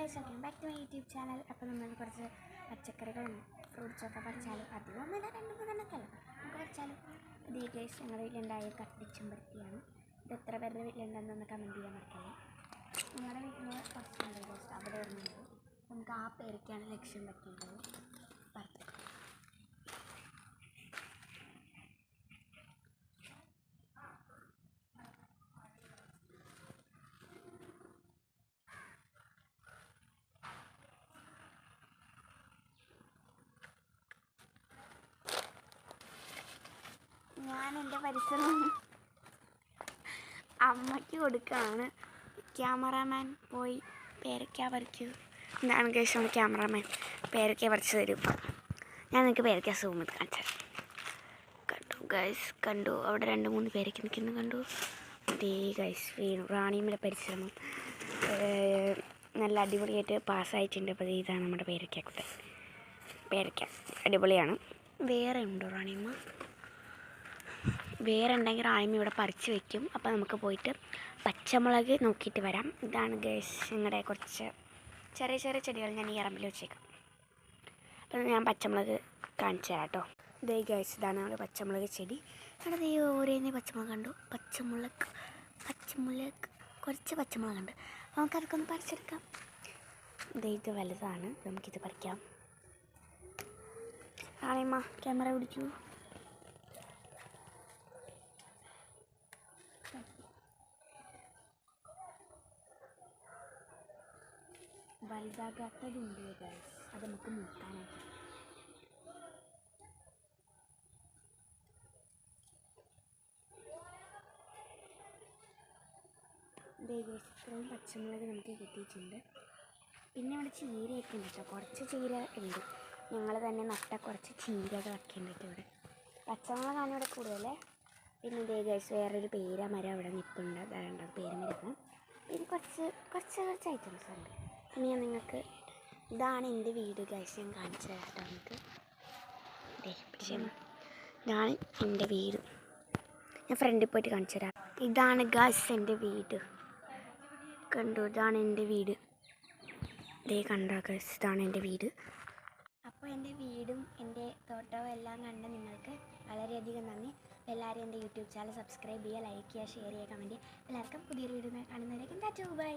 Guys, welcome back to my YouTube channel. അപ്പോൾ നമ്മൾ കുറച്ച് പച്ചക്കറികളും ഫ്രൂട്ട്സൊക്കെ പറിച്ചാലും അധികമൊന്നുമില്ല, 2-3 നമുക്ക് പറിച്ചാലും. ഇതേ ഗൈസ്, ഞങ്ങളുടെ വീട്ടിലുണ്ടായ കട്ടിച്ചെമ്പരത്തിയാണ്. ഇത് എത്ര പേരുടെ വീട്ടിലുണ്ടെന്നൊന്ന് കമൻറ്റ് ചെയ്യാൻ മറക്കല്ലേ. ഞങ്ങളുടെ വീട്ടിൽ കുറച്ചുണ്ട് ഗൈസ്, അവിടെ വരുന്നുണ്ട്. നമുക്ക് ആ പേരയ്ക്കാണ് ലക്ഷ്യം വെക്കേണ്ടത്. പറിക്കാം. ഞാൻ എൻ്റെ പരിസരം അമ്മയ്ക്ക് കൊടുക്കുകയാണ്. ക്യാമറാമാൻ പോയി പേരയ്ക്ക പറിക്കൂ. എന്താണ് ഗൈസ്, നമ്മൾ ക്യാമറാമാൻ പേരയ്ക്ക പറിച്ച് തരും. ഞാൻ നിങ്ങൾക്ക് പേരയ്ക്ക സൂം ചെയ്ത് കാണിച്ചു തരാം. കണ്ടു ഗൈസ്, കണ്ടു, അവിടെ 2-3 പേരയ്ക്ക നിൽക്കുന്നു. കണ്ടു. അതേ ഗൈസ്, വീണു. റാണിയമ്മയുടെ പരിശ്രമം നല്ല അടിപൊളിയായിട്ട് പാസ്സായിട്ടുണ്ട്. അപ്പോൾ ഇതാണ് നമ്മുടെ പേരയ്ക്ക. പേരയ്ക്ക അടിപൊളിയാണ്. വേറെ ഉണ്ടോ റാണിയമ്മ? വേറെ ഉണ്ടെങ്കിൽ റാണിയമ്മ ഇവിടെ പറിച്ച് വയ്ക്കും. അപ്പോൾ നമുക്ക് പോയിട്ട് പച്ചമുളക് നോക്കിയിട്ട് വരാം. ഇതാണ് ഗൈസ് ഞങ്ങളുടെ കുറച്ച് ചെറിയ ചെറിയ ചെടികൾ ഞാൻ ഈ ഇറമ്പിൽ വെച്ചേക്കാം. അപ്പോൾ ഞാൻ പച്ചമുളക് കാണിച്ചു തരാം കേട്ടോ. ഇതേ ഗൈസ്, ഇതാണ് നമ്മുടെ പച്ചമുളക് ചെടി. അവിടെ ഓരോന്നേ പച്ചമുളക് കണ്ടു. പച്ചമുളക് കുറച്ച് പച്ചമുളകുണ്ട്. അപ്പോൾ നമുക്കതൊക്കെ ഒന്ന് പറിച്ചെടുക്കാം. ഇത് വലുതാണ്, നമുക്കിത് പറിക്കാം. റാണിയമ്മ ക്യാമറ പിടിക്കൂ. വലുതാകാത്തതുണ്ട് ഗൈസ്, അത് നമുക്ക് നോക്കാനായിട്ട്. ഇത്രയും പച്ചമുളക് നമുക്ക് കിട്ടിയിട്ടുണ്ട്. പിന്നെ അവിടെ ചീരയൊക്കെ ഉണ്ട് കേട്ടോ. കുറച്ച് ചീര ഉണ്ട്. ഞങ്ങൾ തന്നെ നട്ട കുറച്ച് ചീരകളൊക്കെ ഉണ്ട് ഇവിടെ. പച്ചമുളകാണ് ഇവിടെ കൂടുതൽ. പിന്നെ ഗൈസ്, വേറൊരു പേരമരം അവിടെ നിൽപ്പുണ്ട്. അതായത് പേരമരം. പിന്നെ കുറച്ച് ഐറ്റംസ് ഉണ്ട്. പിന്നെ ഞാൻ നിങ്ങൾക്ക് ഇതാണ് എൻ്റെ വീട് ഗൈസ്, ഞാൻ കാണിച്ചു തരാം കേട്ടോ. നമുക്ക് ഇതാണ് എൻ്റെ വീട്. ഞാൻ ഫ്രണ്ടിൽ പോയിട്ട് കാണിച്ചു തരാം. ഇതാണ് ഗൈസ് എൻ്റെ വീട്. കണ്ടു, ഇതാണ് എൻ്റെ വീട്. കണ്ടോ ഗൈസ്, ഇതാണ് എൻ്റെ വീട്. അപ്പോൾ എൻ്റെ വീടും എൻ്റെ തോട്ടവും എല്ലാം കണ്ട് നിങ്ങൾക്ക് വളരെയധികം നന്ദി. എല്ലാവരും എൻ്റെ യൂട്യൂബ് ചാനൽ സബ്സ്ക്രൈബ് ചെയ്യുക, ലൈക്ക് ചെയ്യുക, ഷെയർ ചെയ്യുക, കമൻറ്റ് ചെയ്യുക. എല്ലാവർക്കും പുതിയൊരു വീഡിയോ കാണുന്നവരേക്കും ബൈ.